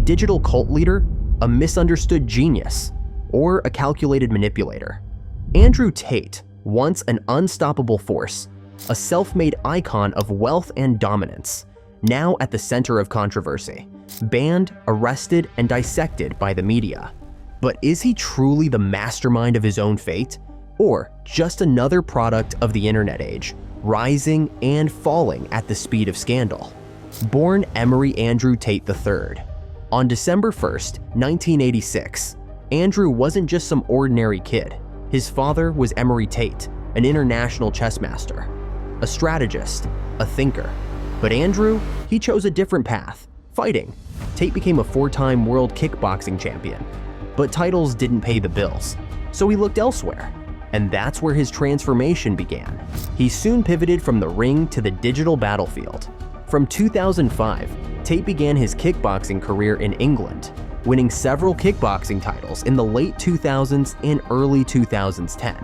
digital cult leader, a misunderstood genius, or a calculated manipulator? Andrew Tate, once an unstoppable force, a self-made icon of wealth and dominance, now at the center of controversy, banned, arrested, and dissected by the media. But is he truly the mastermind of his own fate, or just another product of the internet age, rising and falling at the speed of scandal? Born Emery Andrew Tate III, on December 1st, 1986, Andrew wasn't just some ordinary kid. His father was Emery Tate, an international chess master, a strategist, a thinker. But Andrew, he chose a different path, fighting. Tate became a 4-time world kickboxing champion. But titles didn't pay the bills, so he looked elsewhere. And that's where his transformation began. He soon pivoted from the ring to the digital battlefield. From 2005, Tate began his kickboxing career in England, winning several kickboxing titles in the late 2000s and early 2010.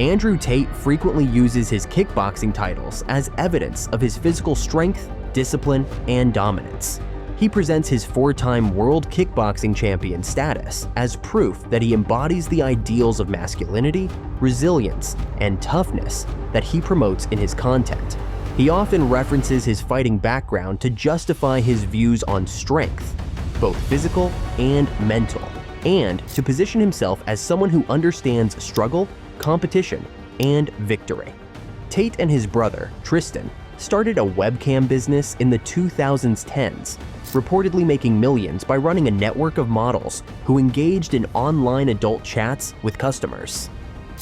Andrew Tate frequently uses his kickboxing titles as evidence of his physical strength, discipline, and dominance. He presents his 4-time world kickboxing champion status as proof that he embodies the ideals of masculinity, resilience, and toughness that he promotes in his content. He often references his fighting background to justify his views on strength, both physical and mental, and to position himself as someone who understands struggle, competition, and victory. Tate and his brother, Tristan, started a webcam business in the 2010s, reportedly making millions by running a network of models who engaged in online adult chats with customers.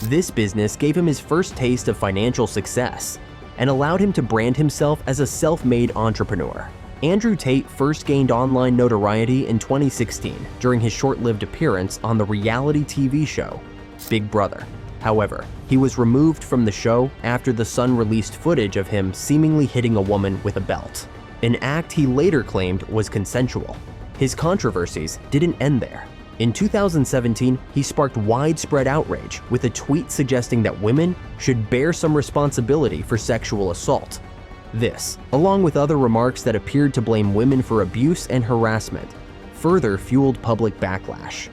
This business gave him his first taste of financial success and allowed him to brand himself as a self-made entrepreneur. Andrew Tate first gained online notoriety in 2016 during his short-lived appearance on the reality TV show Big Brother. However, he was removed from the show after The Sun released footage of him seemingly hitting a woman with a belt, an act he later claimed was consensual. His controversies didn't end there. In 2017, he sparked widespread outrage with a tweet suggesting that women should bear some responsibility for sexual assault. This, along with other remarks that appeared to blame women for abuse and harassment, further fueled public backlash.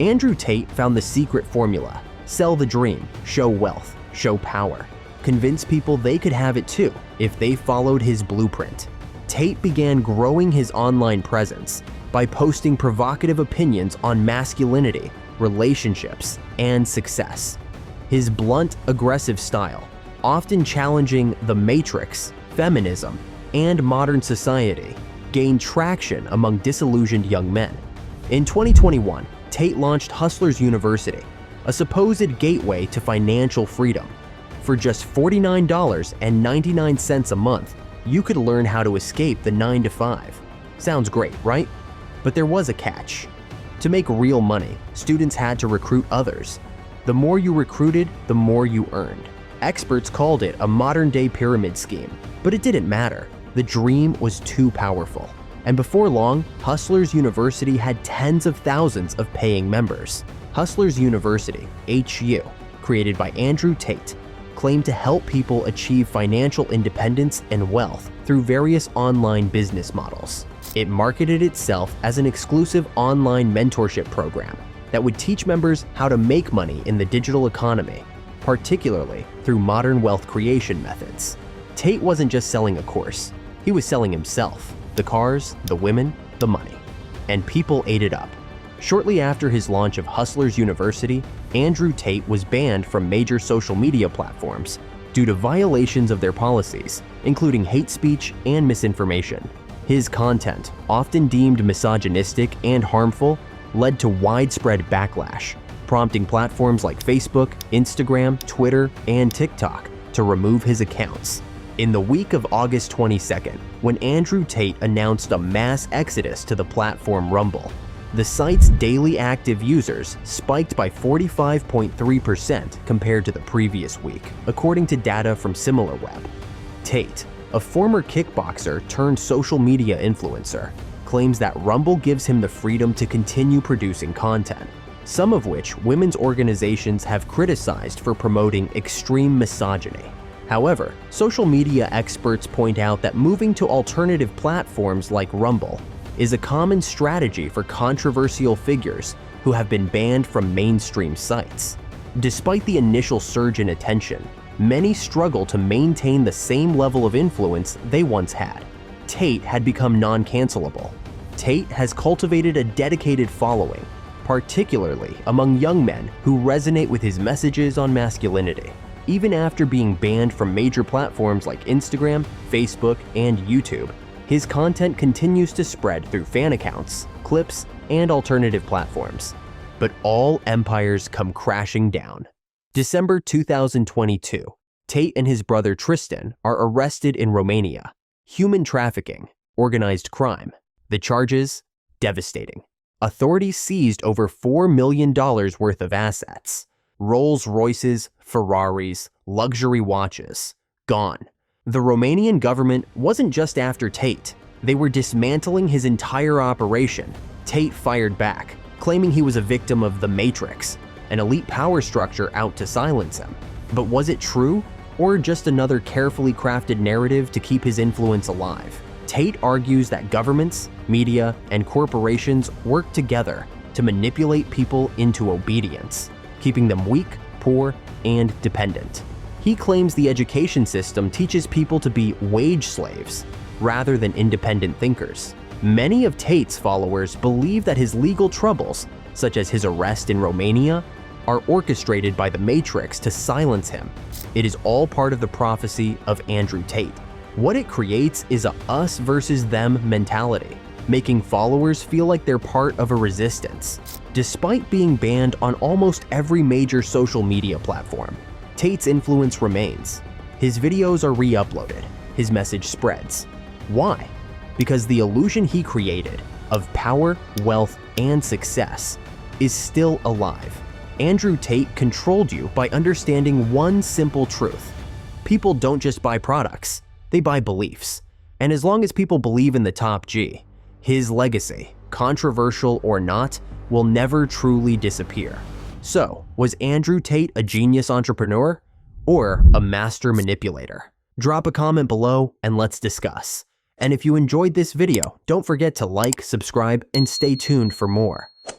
Andrew Tate found the secret formula: sell the dream, show wealth, show power, convince people they could have it too if they followed his blueprint. Tate began growing his online presence by posting provocative opinions on masculinity, relationships, and success. His blunt, aggressive style, often challenging the matrix, feminism, and modern society, gained traction among disillusioned young men. In 2021, Tate launched Hustlers University, a supposed gateway to financial freedom. For just $49.99 a month, you could learn how to escape the 9-to-5. Sounds great, right? But there was a catch. To make real money, students had to recruit others. The more you recruited, the more you earned. Experts called it a modern-day pyramid scheme, but it didn't matter. The dream was too powerful. And before long, Hustlers University had tens of thousands of paying members. Hustlers University, HU, created by Andrew Tate, claimed to help people achieve financial independence and wealth through various online business models. It marketed itself as an exclusive online mentorship program that would teach members how to make money in the digital economy, particularly through modern wealth creation methods. Tate wasn't just selling a course, he was selling himself, the cars, the women, the money. And people ate it up. Shortly after his launch of Hustlers University, Andrew Tate was banned from major social media platforms due to violations of their policies, including hate speech and misinformation. His content, often deemed misogynistic and harmful, led to widespread backlash, prompting platforms like Facebook, Instagram, Twitter, and TikTok to remove his accounts. In the week of August 22nd, when Andrew Tate announced a mass exodus to the platform Rumble, the site's daily active users spiked by 45.3% compared to the previous week, according to data from SimilarWeb. Tate, a former kickboxer turned social media influencer, claims that Rumble gives him the freedom to continue producing content, some of which women's organizations have criticized for promoting extreme misogyny. However, social media experts point out that moving to alternative platforms like Rumble is a common strategy for controversial figures who have been banned from mainstream sites. Despite the initial surge in attention, many struggle to maintain the same level of influence they once had. Tate had become non-cancelable. Tate has cultivated a dedicated following, particularly among young men who resonate with his messages on masculinity. Even after being banned from major platforms like Instagram, Facebook, and YouTube, his content continues to spread through fan accounts, clips, and alternative platforms. But all empires come crashing down. December 2022, Tate and his brother Tristan are arrested in Romania. Human trafficking, organized crime. The charges? Devastating. Authorities seized over $4 million worth of assets. Rolls-Royces, Ferraris, luxury watches. Gone. The Romanian government wasn't just after Tate. They were dismantling his entire operation. Tate fired back, claiming he was a victim of the Matrix, an elite power structure out to silence him. But was it true, or just another carefully crafted narrative to keep his influence alive? Tate argues that governments, media, and corporations work together to manipulate people into obedience, keeping them weak, poor, and dependent. He claims the education system teaches people to be wage slaves rather than independent thinkers. Many of Tate's followers believe that his legal troubles, such as his arrest in Romania, are orchestrated by the Matrix to silence him. It is all part of the prophecy of Andrew Tate. What it creates is a us versus them mentality, making followers feel like they're part of a resistance. Despite being banned on almost every major social media platform, Tate's influence remains. His videos are re-uploaded, his message spreads. Why? Because the illusion he created of power, wealth, and success is still alive. Andrew Tate controlled you by understanding one simple truth. People don't just buy products, they buy beliefs. And as long as people believe in the top G, his legacy, controversial or not, will never truly disappear. So, was Andrew Tate a genius entrepreneur or a master manipulator? Drop a comment below and let's discuss. And if you enjoyed this video, don't forget to like, subscribe, and stay tuned for more.